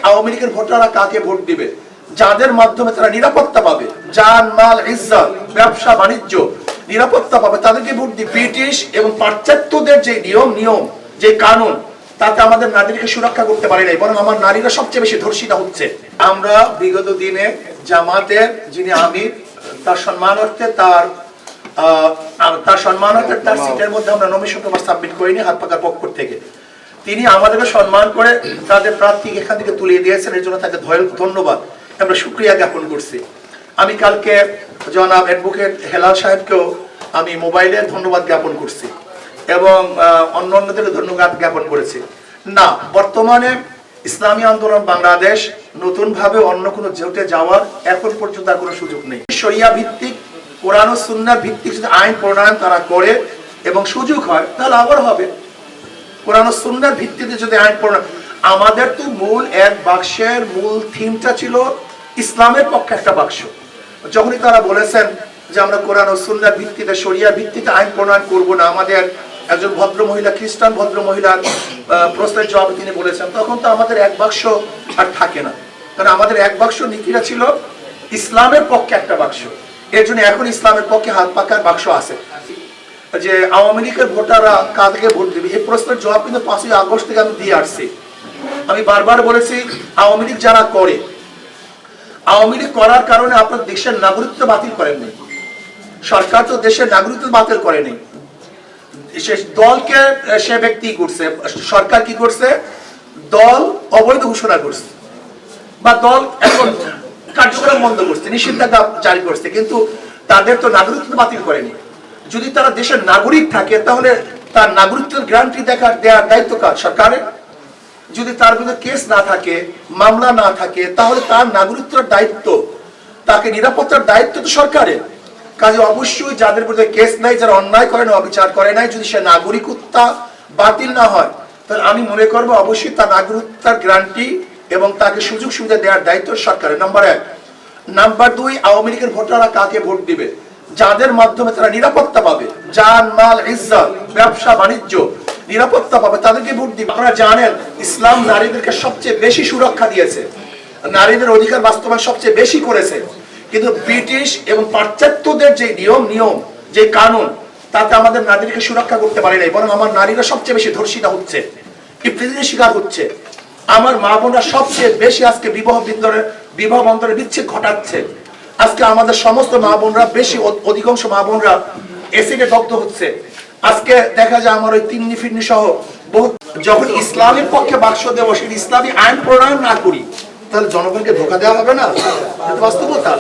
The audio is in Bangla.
আওয়ামী লীগের ভোটাররা কাকে ভোট দিবে, যাদের মাধ্যমে তারা নিরাপত্তা পাবে, জান মাল ইজ্জত ব্যবসা বাণিজ্য নিরাপত্তা পাবে, তাদেরকে ভোট দিবে। ব্রিটিশ এবং পাশ্চাত্যদের যে নিয়ম যে কানুন, তাতে আমাদের নারীদেরকে সুরক্ষা করতে পারে নাই, বরং আমার নারীরা সবচেয়ে বেশি ধর্ষিত হচ্ছে। আমরা বিগত দিনে জামাতের যিনি আমির, তার সম্মানার্থে তার সিটের মধ্যে আমরা নমিনেশন পেপার সাবমিট করিনি হাত পাকার পক্ষ থেকে। তিনি আমাদেরকে সম্মান করে তাদের প্রার্থী এখান থেকে তুলে দিয়েছেন, এর জন্য তাকে ধন্যবাদ, আমরা শুকরিয়া জ্ঞাপন করছি। আমি কালকে জনাব অ্যাডভোকেট হেলাল সাহেবকেও আমি মোবাইলে ধন্যবাদ জ্ঞাপন করছি এবং অন্যদের ধন্যবাদ জ্ঞাপন করেছি। না, বর্তমানে ইসলামী আন্দোলন বাংলাদেশ নতুন ভাবে অন্য কোনো জোটে যাওয়ার এখন পর্যন্ত আর কোনো সুযোগ নেই। শরিয়া ভিত্তিক কোরআন ও সুন্নাহ ভিত্তিক যদি আইন প্রণয়ন তারা করে এবং সুযোগ হয়, তাহলে আবার হবে। কোরআন ও সুন্নাহর ভিত্তিতে যদি আইন প্রণয়ন, আমাদের তো মূল এক বাক্সের মূল থিমটা ছিল ইসলামের পক্ষে একটা বাক্স। যখনই তারা বলেছেন যে আমরা কোরআন ও সুন্নাহর ভিত্তিতে শরিয়া ভিত্তিতে আইন প্রণয়ন করব না, আমাদের একজন ভদ্র মহিলা, খ্রিস্টান ভদ্র মহিলার প্রশ্নের জবাবে তিনি বলেছেন, তখন তো আমাদের এক বাক্স আর থাকে না। কারণ আমাদের এক বাক্স নীতিটা ছিল ইসলামের পক্ষে একটা বাক্স। এর জন্য এখন ইসলামের পক্ষে হাত পাকার বাক্স আছে। যে আওয়ামী লীগের ভোটাররা কাদেরকে ভোট দিবে, এই প্রশ্নের জবাব কিন্তু 5ই আগস্ট থেকে আমি দিয়ে আসছি। আমি বারবার বলেছি, আওয়ামী লীগ যারা করে, আওয়ামী লীগ করার কারণে আপনার দেশের নাগরিকত্ব বাতিল করেননি, সরকার তো দেশের নাগরিকত্ব বাতিল করেনি, দলকে সে ব্যক্তি করছে, সরকার কি করছে, দল অবৈধ ঘোষণা করছে বা দল এখন কার্যক্রম বন্ধ করছে, নিষেধাজ্ঞা জারি করছে, কিন্তু তাদের তো নাগরিকত্ব বাতিল করেনি। যদি তারা দেশের নাগরিক থাকে তাহলে তার নাগরিকত্বের গ্যারান্টি দেওয়ার দায়িত্ব কার? সরকারের। যদি তার বিরুদ্ধে কেস না থাকে, মামলা না থাকে, তাহলে তার নাগরিকত্বের দায়িত্ব, তাকে নিরাপত্তার দায়িত্ব তো সরকারের। কাজে অবশ্যই যাদের বিরুদ্ধে কেস নাই, যারা অন্যায় করে না, অবিচার করে নাই, যদি সে নাগরিকত্ব বাতিল না হয়, তাহলে আমি মনে করবো অবশ্যই তার নাগরিকতার গ্যারান্টি এবং তাকে সুযোগ সুবিধা দেওয়ার দায়িত্ব সরকারের। নাম্বার 1। নাম্বার 2, আওয়ামী লীগের ভোটাররা কাকে ভোট দিবে, যাদের মাধ্যমে তারা নিরাপত্তা পাবে, জান মাল ইজ্জত ব্যবসা বাণিজ্য নিরাপত্তা পাবে, তাদেরকে ভোট দিবে। আপনারা জানেন ইসলাম নারীদেরকে সবচেয়ে বেশি সুরক্ষা দিয়েছে, নারীদের অধিকার বাস্তবায়ন সবচেয়ে বেশি করেছে, কিন্তু ব্রিটিশ এবং পাশ্চাত্যদের যে নিয়ম যে কানুন, তাতে আমাদের নারীদেরকে সুরক্ষা করতে পারে নাই, বরং আমার নারীরা সবচেয়ে বেশি ধর্ষিত হচ্ছে, ইফতিজির শিকার হচ্ছে। আমার মা বোনরা সবচেয়ে বেশি আজকে বিবাহ বন্ধনের বিচ্ছেদ ঘটাচ্ছে। আজকে আমাদের সমস্ত মা বোনরা, অধিকাংশ মা বোনরা এসিডে দগ্ধ হচ্ছে। আজকে দেখা যায় আমার ওই তিন্নি ফিন্নি সহ বহু, যখন ইসলামের পক্ষে বাক্স দেব, সেই ইসলামী আইন প্রণয়ন না করি, তাহলে জনগণকে ধোঁকা দেওয়া হবে না, বাস্তবতা।